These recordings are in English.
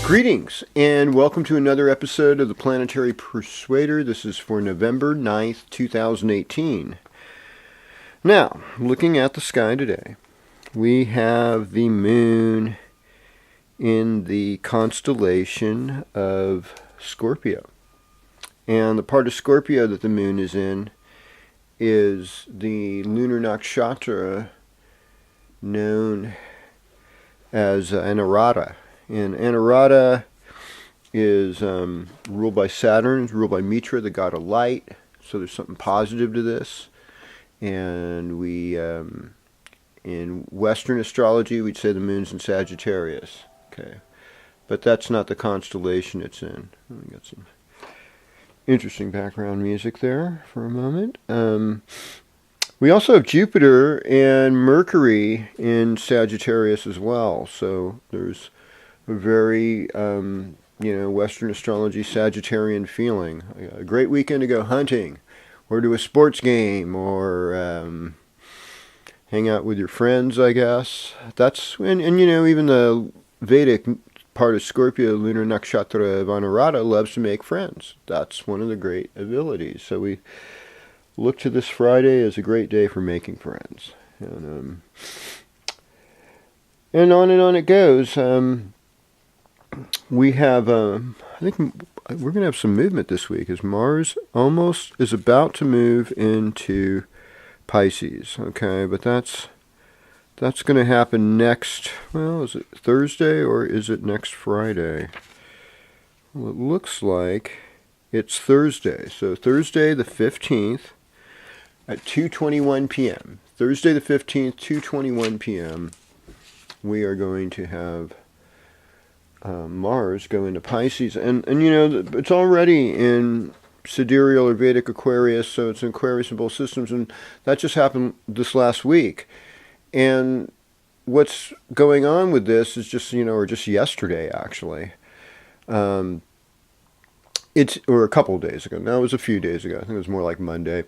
Greetings and welcome to another episode of the Planetary Persuader. This is for November 9th, 2018. Now, looking at the sky today, we have the moon in the constellation of Scorpio. And the part of Scorpio that the moon is in is the lunar nakshatra known as Anurata. And Anurata is ruled by Saturn, it's ruled by Mitra, the god of light. So there's something positive to this. And we, in Western astrology, we'd say the moon's in Sagittarius. Okay, but that's not the constellation it's in. We got some interesting background music there for a moment. We also have Jupiter and Mercury in Sagittarius as well. So there's a very, Western astrology Sagittarian feeling. A great weekend to go hunting, or to a sports game, or hang out with your friends, I guess. That's, and even the Vedic part of Scorpio, lunar nakshatra of Anurata, loves to make friends. That's one of the great abilities. So we look to this Friday as a great day for making friends. And on it goes. We have, I think we're going to have some movement this week as Mars almost is about to move into Pisces, okay? But that's going to happen next, well, is it Thursday or is it next Friday? Well, it looks like it's Thursday. So Thursday the 15th at 2:21 p.m. Thursday the 15th, 2:21 p.m. we are going to have Mars go into Pisces, and it's already in sidereal or Vedic Aquarius, so it's in Aquarius in both systems, and that just happened this last week. And what's going on with this is just or just yesterday actually, it's or a couple of days ago. No, it was a few days ago. I think it was more like Monday.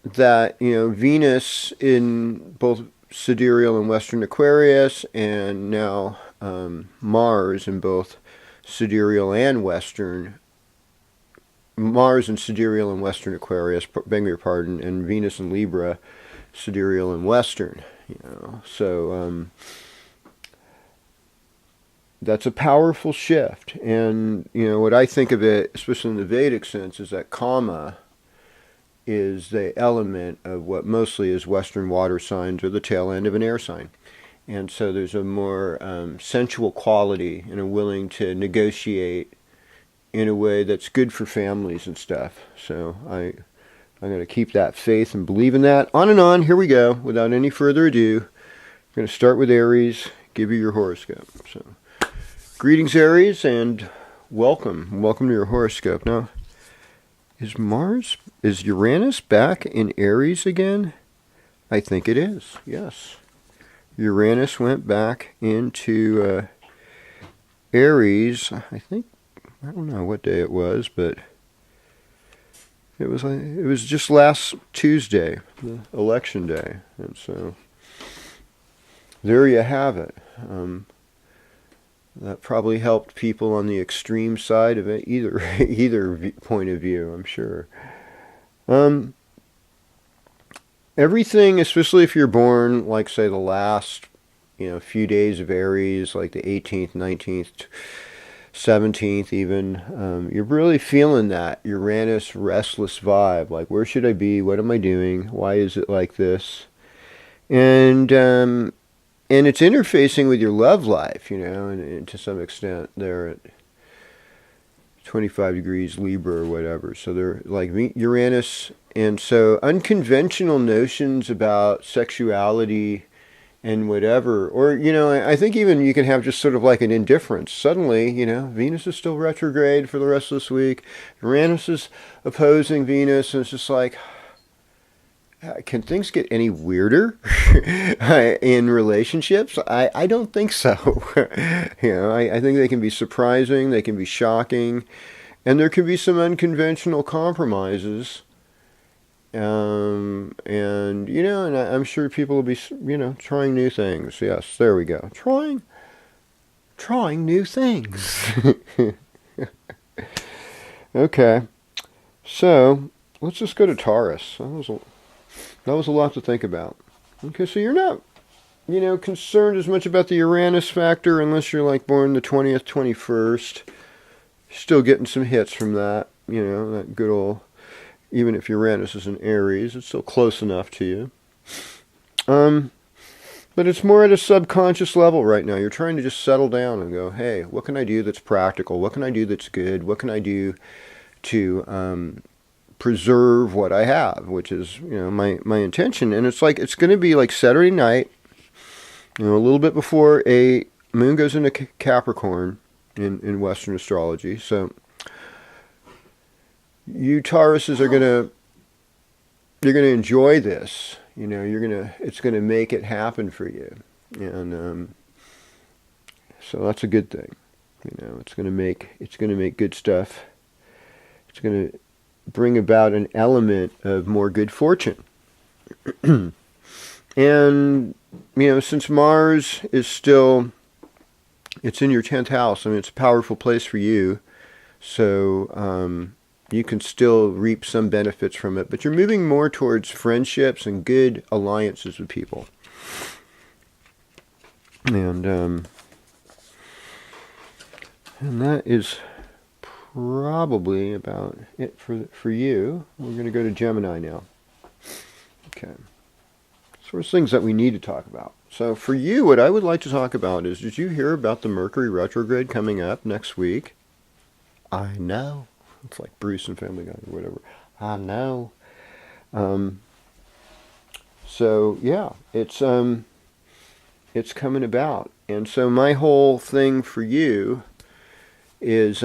That Venus in both sidereal and Western Aquarius, and now Mars in both sidereal and Western. Mars in sidereal and Western Aquarius, beg your pardon, and Venus in Libra, sidereal and Western. So that's a powerful shift. And what I think of it, especially in the Vedic sense, is that Kama is the element of what mostly is Western water signs, or the tail end of an air sign. And so there's a more sensual quality and a willing to negotiate in a way that's good for families and stuff. So I'm going to keep that faith and believe in that. On and on, here we go. Without any further ado, I'm going to start with Aries, give you your horoscope. So, greetings Aries, and welcome to your horoscope. Now, is Uranus back in Aries again? I think it is, yes. Uranus went back into Aries, I don't know what day it was, but it was just last Tuesday, the election day. And so there you have it. That probably helped people on the extreme side of it, either point of view, I'm sure. Everything, especially if you're born, like say the last, few days of Aries, like the 18th, 19th, 17th even, you're really feeling that Uranus restless vibe. Like, where should I be? What am I doing? Why is it like this? And it's interfacing with your love life, and to some extent they're at 25 degrees Libra or whatever. So they're like Uranus. And so unconventional notions about sexuality and whatever, or, I think even you can have just sort of like an indifference. Suddenly, Venus is still retrograde for the rest of this week. Uranus is opposing Venus, and it's just like, can things get any weirder in relationships? I don't think so. I think they can be surprising, they can be shocking, and there can be some unconventional compromises. And I'm sure people will be, trying new things. Yes, there we go. Trying trying new things. Okay, so let's just go to Taurus. That was a lot to think about. Okay, so you're not, concerned as much about the Uranus factor unless you're like born the 20th, 21st. Still getting some hits from that, that good old, even if Uranus is in Aries, it's still close enough to you. But it's more at a subconscious level right now. You're trying to just settle down and go, hey, what can I do that's practical? What can I do that's good? What can I do to preserve what I have, which is, my intention. And it's going to be like Saturday night, a little bit before a moon goes into Capricorn in Western astrology. So you Tauruses you're going to enjoy this. It's going to make it happen for you. And so that's a good thing. It's going to make good stuff. It's going to bring about an element of more good fortune. And, since Mars is still, it's in your 10th house, it's a powerful place for you. So you can still reap some benefits from it. But you're moving more towards friendships and good alliances with people. And that is probably about it for you. We're going to go to Gemini now. Okay. So there's things that we need to talk about. So for you, what I would like to talk about is, did you hear about the Mercury retrograde coming up next week? I know. It's like Bruce and Family Guy or whatever. I know. So yeah, it's coming about. And so my whole thing for you is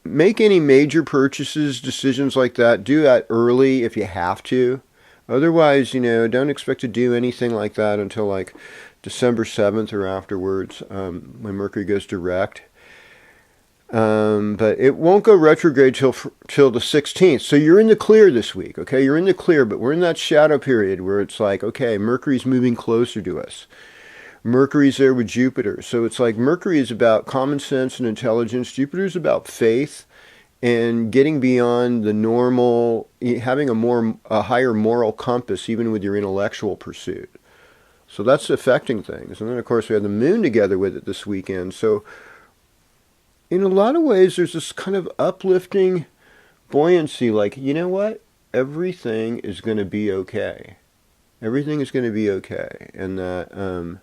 make any major purchases, decisions like that, do that early if you have to. Otherwise, don't expect to do anything like that until like December 7th or afterwards, when Mercury goes direct. But it won't go retrograde till the 16th. So you're in the clear this week, okay? You're in the clear, but we're in that shadow period where it's like, okay, Mercury's moving closer to us. Mercury's there with Jupiter. So it's like Mercury is about common sense and intelligence. Jupiter's about faith and getting beyond the normal, having a higher moral compass even with your intellectual pursuit. So that's affecting things. And then, of course, we have the moon together with it this weekend. So in a lot of ways, there's this kind of uplifting buoyancy, like, you know what? Everything is going to be okay. Everything is going to be okay. And that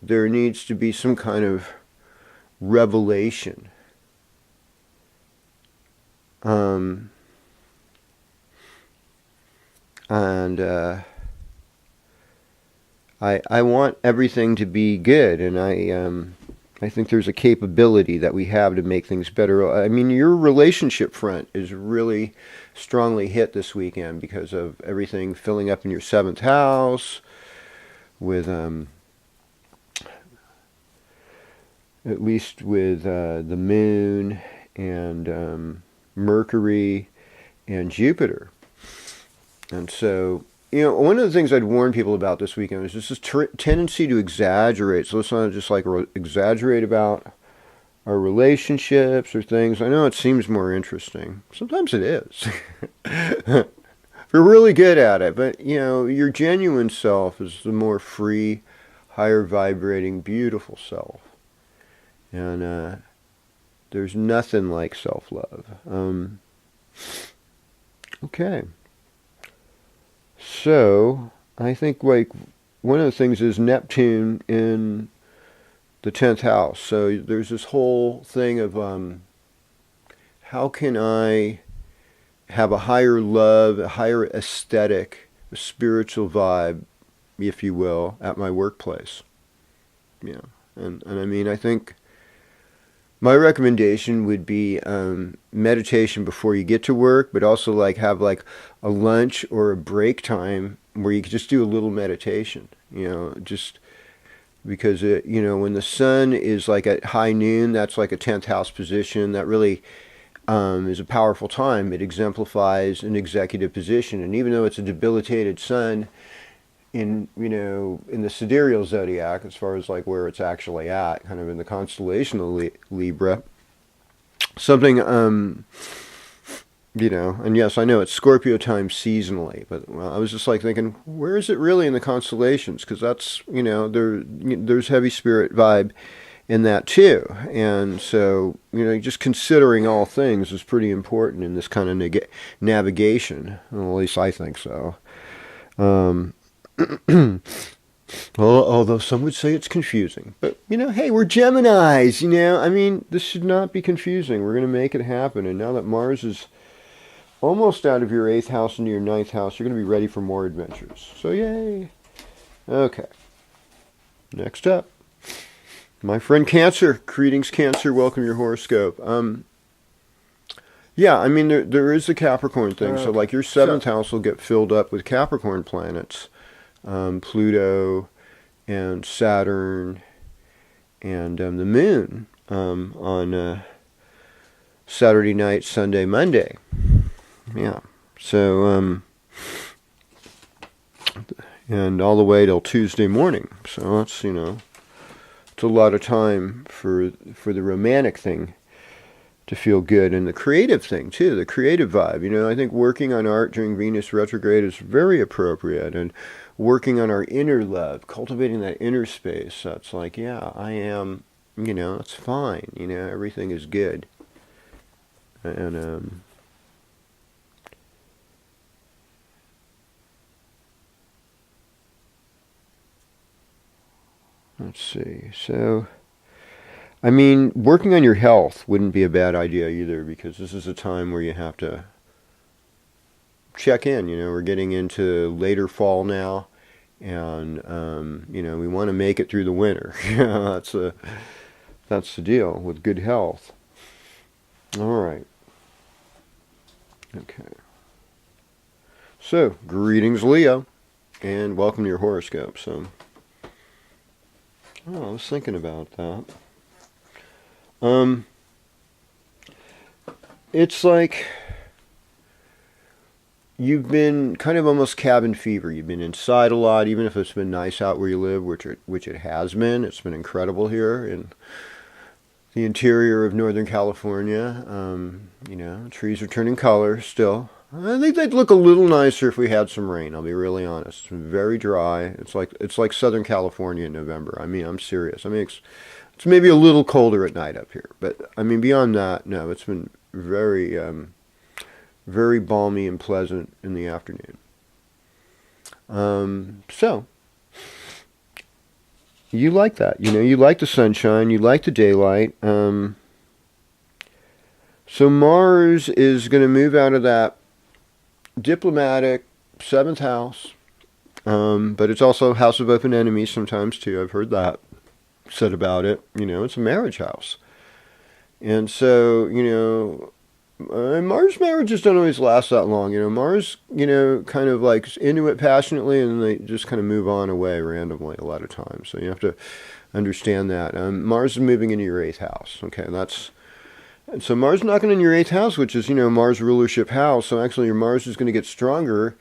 there needs to be some kind of revelation. And I want everything to be good, and I think there's a capability that we have to make things better. I mean, your relationship front is really strongly hit this weekend because of everything filling up in your 7th house with, at least with the moon and Mercury and Jupiter. And so, one of the things I'd warn people about this weekend is just this tendency to exaggerate. So let's not just like exaggerate about our relationships or things. I know it seems more interesting. Sometimes it is. We're really good at it. But, your genuine self is the more free, higher vibrating, beautiful self. And there's nothing like self-love. Okay. So, I think like one of the things is Neptune in the 10th house. So there's this whole thing of how can I have a higher love, a higher aesthetic, a spiritual vibe, if you will, at my workplace. Yeah. And I mean, I think my recommendation would be meditation before you get to work, but also like have like a lunch or a break time where you can just do a little meditation, just because when the sun is like at high noon, that's like a 10th house position. That really is a powerful time. It exemplifies an executive position. And even though it's a debilitated sun, in the sidereal zodiac, as far as like where it's actually at, kind of in the constellation of Libra. Something, and yes, I know it's Scorpio time seasonally, but well, I was just like thinking, where is it really in the constellations? Because that's, there's heavy spirit vibe in that too. And so, just considering all things is pretty important in this kind of navigation. Well, at least I think so. Although some would say it's confusing. But, hey, we're Geminis, I mean, this should not be confusing. We're going to make it happen. And now that Mars is almost out of your 8th house into your 9th house, you're going to be ready for more adventures. So, yay. Okay. Next up. My friend Cancer. Greetings, Cancer. Welcome to your horoscope. Yeah, I mean, there is the Capricorn thing. So, like, your 7th house will get filled up with Capricorn planets. Pluto and Saturn and the moon on Saturday night, Sunday, Monday. Yeah. So, and all the way till Tuesday morning. So that's, it's a lot of time for the romantic thing to feel good, and the creative thing too, the creative vibe. I think working on art during Venus retrograde is very appropriate, and working on our inner love, cultivating that inner space. That's like, yeah, I am, it's fine, everything is good. And let's see. So, I mean, working on your health wouldn't be a bad idea either, because this is a time where you have to check in. We're getting into later fall now, and we want to make it through the winter. That's the deal with good health. All right. Okay. So, greetings, Leo, and welcome to your horoscope. So, I was thinking about that. It's like you've been kind of almost cabin fever. You've been inside a lot, even if it's been nice out where you live, which it has been. It's been incredible here in the interior of Northern California. Trees are turning color still. I think they'd look a little nicer if we had some rain. I'll be really honest. It's been very dry. It's like Southern California in November. I mean, I'm serious. I mean, it's maybe a little colder at night up here, but I mean, beyond that, no, it's been very, very balmy and pleasant in the afternoon. So you like that, you like the sunshine, you like the daylight. So Mars is going to move out of that diplomatic 7th house, but it's also house of open enemies sometimes too. I've heard that said about it. It's a marriage house. And so, Mars marriages don't always last that long. Mars, kind of like into it passionately, and then they just kind of move on away randomly a lot of times. So you have to understand that. Mars is moving into your 8th house. Okay, and so Mars knocking in your 8th house, which is, Mars rulership house. So actually your Mars is going to get stronger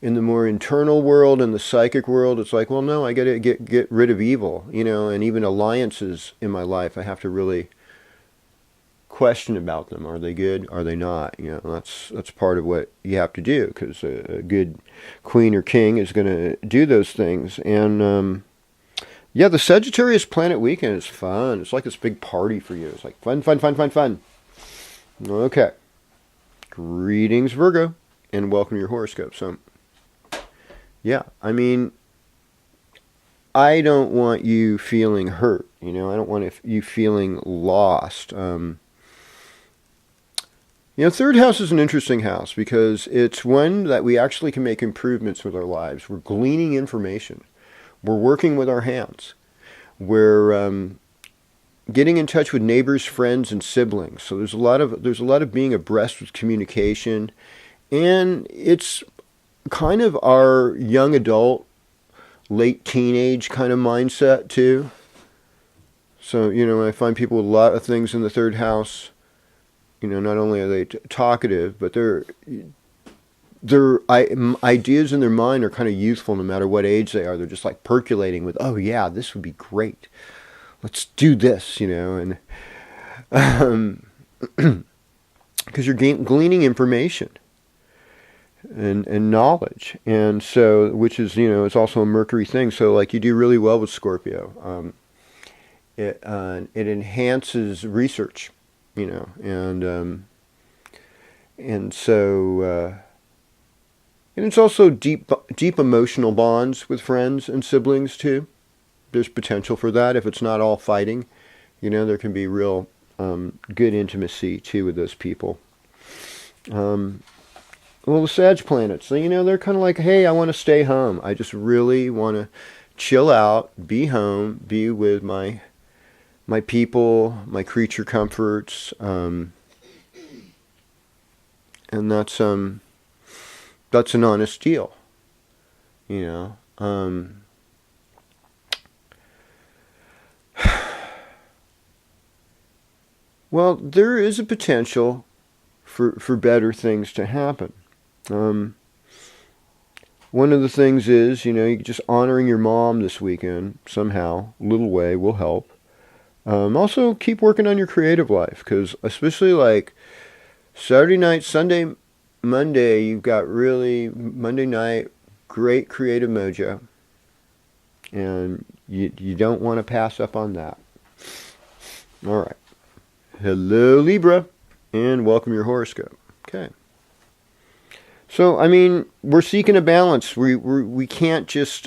in the more internal world and the psychic world. It's like, well, no, I got to get rid of evil, and even alliances in my life, I have to really question about them. Are they good? Are they not? That's part of what you have to do, because a good queen or king is going to do those things. And yeah, the Sagittarius planet weekend is fun. It's like this big party for you. It's like fun, fun, fun, fun, fun. Okay. Greetings, Virgo, and welcome to your horoscope. So, yeah, I mean, I don't want you feeling hurt. I don't want you feeling lost. 3rd house is an interesting house because it's one that we actually can make improvements with our lives. We're gleaning information. We're working with our hands. We're getting in touch with neighbors, friends, and siblings. So there's a lot of being abreast with communication, and it's kind of our young adult, late teenage kind of mindset too. So, I find people with a lot of things in the 3rd house, not only are they talkative, but they're ideas in their mind are kind of youthful no matter what age they are. They're just like percolating with, oh yeah, this would be great. Let's do this, and because you're gleaning information and knowledge, and so, which is, it's also a Mercury thing. So like you do really well with Scorpio. It enhances research, and so. And it's also deep emotional bonds with friends and siblings too. There's potential for that if it's not all fighting. There can be real good intimacy too with those people. Well, the Sag planets, they're kind of like, hey, I want to stay home. I just really want to chill out, be home, be with my people, my creature comforts, and that's an honest deal, Well, there is a potential for better things to happen. One of the things is, just honoring your mom this weekend somehow, little way will help. Also, keep working on your creative life, because especially like Saturday night, Sunday, Monday, you've got really, Monday night, great creative mojo. And you don't want to pass up on that. All right. Hello, Libra, and welcome your horoscope. Okay. So, we're seeking a balance. We can't just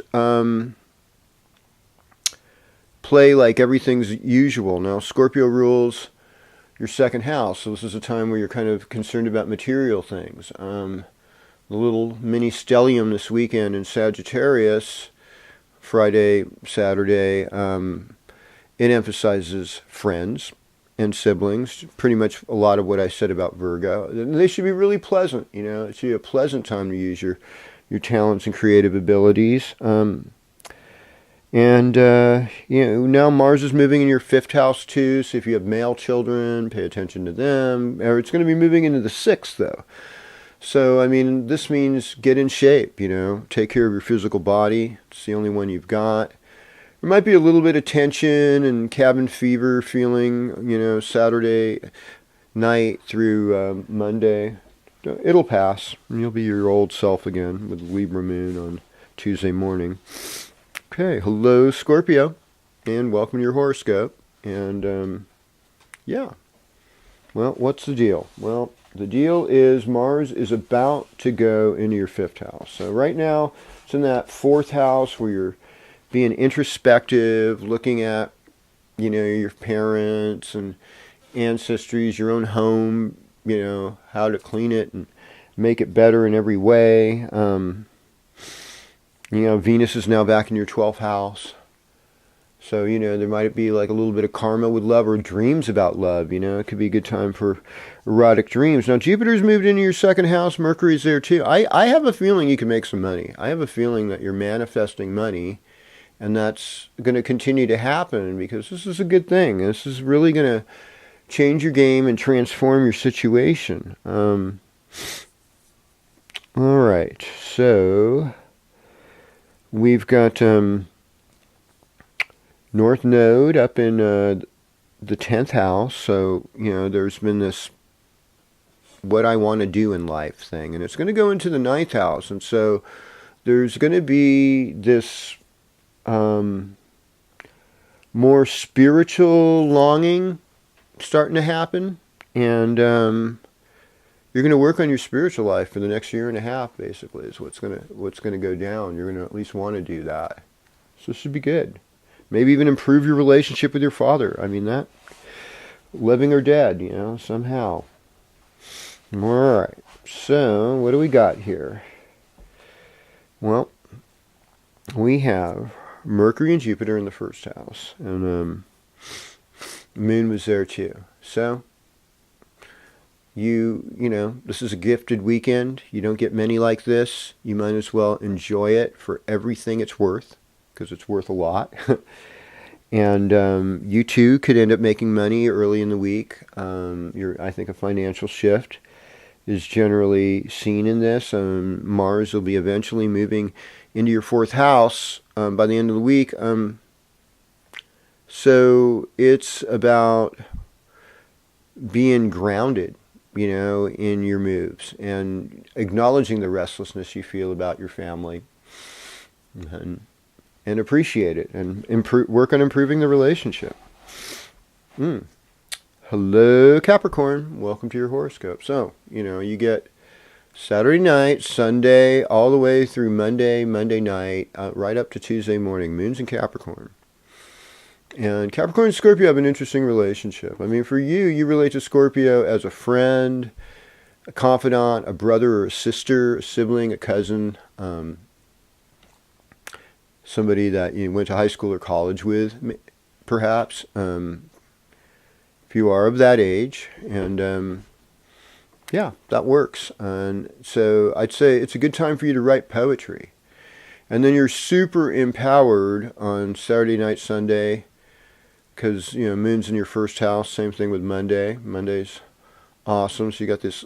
play like everything's usual. Now, Scorpio rules your second house, so this is a time where you're kind of concerned about material things. The little mini stellium this weekend in Sagittarius, Friday, Saturday, it emphasizes friends and siblings. Pretty much a lot of what I said about Virgo. They should be really pleasant. It should be a pleasant time to use your talents and creative abilities. Now Mars is moving in your fifth house too, so if you have male children, pay attention to them. Or it's going to be moving into the sixth though. So, this means get in shape, take care of your physical body. It's the only one you've got. There might be a little bit of tension and cabin fever feeling, Saturday night through Monday. It'll pass, and you'll be your old self again with Libra moon on Tuesday morning. Okay, hello Scorpio, and welcome to your horoscope. And well, what's the deal? Well, the deal is Mars is about to go into your fifth house. So right now, it's in that fourth house where you're being introspective, looking at, your parents and ancestries, your own home, how to clean it and make it better in every way. Venus is now back in your 12th house. So, there might be like a little bit of karma with love or dreams about love. It could be a good time for erotic dreams. Now, Jupiter's moved into your second house. Mercury's there too. I have a feeling you can make some money. I have a feeling that you're manifesting money, and that's going to continue to happen because this is a good thing. This is really going to change your game and transform your situation. All right. So we've got North Node up in the 10th house. So, there's been this what I want to do in life thing, and it's going to go into the 9th house. And so there's going to be this more spiritual longing starting to happen, and you're going to work on your spiritual life for the next year and a half. Basically, is what's going to go down. You're going to at least want to do that, so it should be good. Maybe even improve your relationship with your father. That living or dead, somehow. All right. So what do we got here? Well, we have Mercury and Jupiter in the first house, and Moon was there too. So this is a gifted weekend. You don't get many like this. You might as well enjoy it for everything it's worth, because it's worth a lot. And you too could end up making money early in the week. I think a financial shift. is generally seen in this. Mars will be eventually moving into your fourth house by the end of the week. So it's about being grounded, in your moves and acknowledging the restlessness you feel about your family and appreciate it and work on improving the relationship. Hello, Capricorn. Welcome to your horoscope. So, you get Saturday night, Sunday, all the way through Monday night, right up to Tuesday morning. Moon's in Capricorn. And Capricorn and Scorpio have an interesting relationship. I mean, for you relate to Scorpio as a friend, a confidant, a brother or a sister, a sibling, a cousin, somebody that you went to high school or college with, perhaps, if you are of that age. And yeah, that works. And so I'd say it's a good time for you to write poetry. And then you're super empowered on Saturday night, Sunday, because, Moon's in your first house. Same thing with Monday. Monday's awesome. So you got this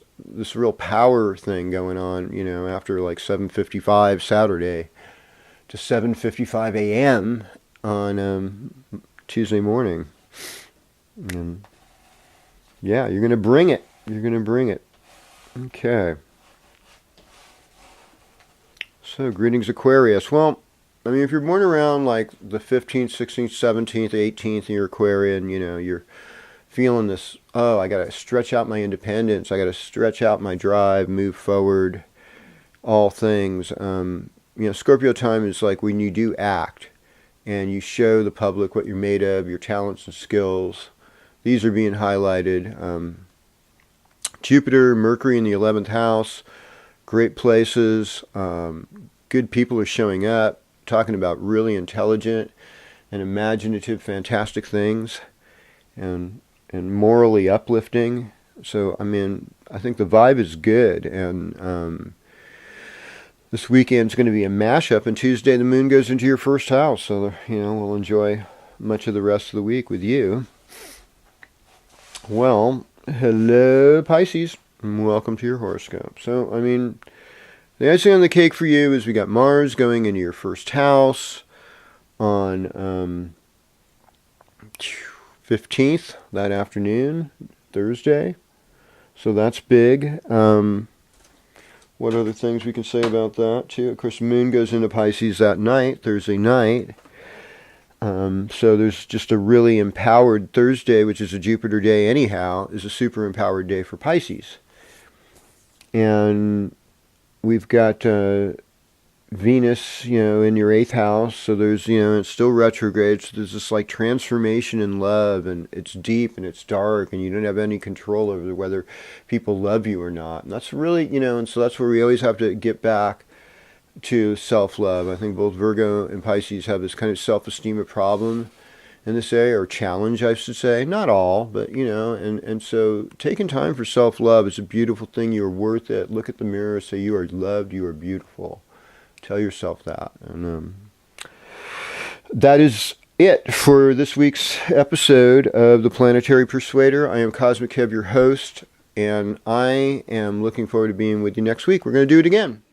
real power thing going on, after like 7:55 Saturday to 7:55 a.m. on Tuesday morning. And yeah, you're going to bring it. You're going to bring it. Okay. So, greetings, Aquarius. Well, I mean, if you're born around like the 15th, 16th, 17th, 18th, and you're Aquarian, you're feeling this, I got to stretch out my independence. I got to stretch out my drive, move forward, all things. Scorpio time is like when you do act and you show the public what you're made of, your talents and skills. These are being highlighted. Jupiter, Mercury in the 11th house, great places. Good people are showing up, talking about really intelligent and imaginative, fantastic things, and morally uplifting. So, I mean, I think the vibe is good, and this weekend's going to be a mashup, and Tuesday the moon goes into your first house, so, we'll enjoy much of the rest of the week with you. Well, hello, Pisces, and welcome to your horoscope. So, I mean, the icing on the cake for you is we got Mars going into your first house on 15th, that afternoon, Thursday. So that's big. What other things we can say about that, too? Of course, Moon goes into Pisces that night, Thursday night. So there's just a really empowered Thursday, which is a Jupiter day anyhow, is a super empowered day for Pisces. And we've got Venus, in your 8th house. So there's, it's still retrograde. So there's this like transformation in love, and it's deep and it's dark, and you don't have any control over whether people love you or not. And that's really, and so that's where we always have to get back to self-love. I think both Virgo and Pisces have this kind of self-esteem problem in this area, or challenge, I should say. Not all, but, and so taking time for self-love is a beautiful thing. You're worth it. Look at the mirror, say you are loved, you are beautiful. Tell yourself that. And that is it for this week's episode of the Planetary Persuader. I am Cosmic Kev, your host, and I am looking forward to being with you next week. We're going to do it again.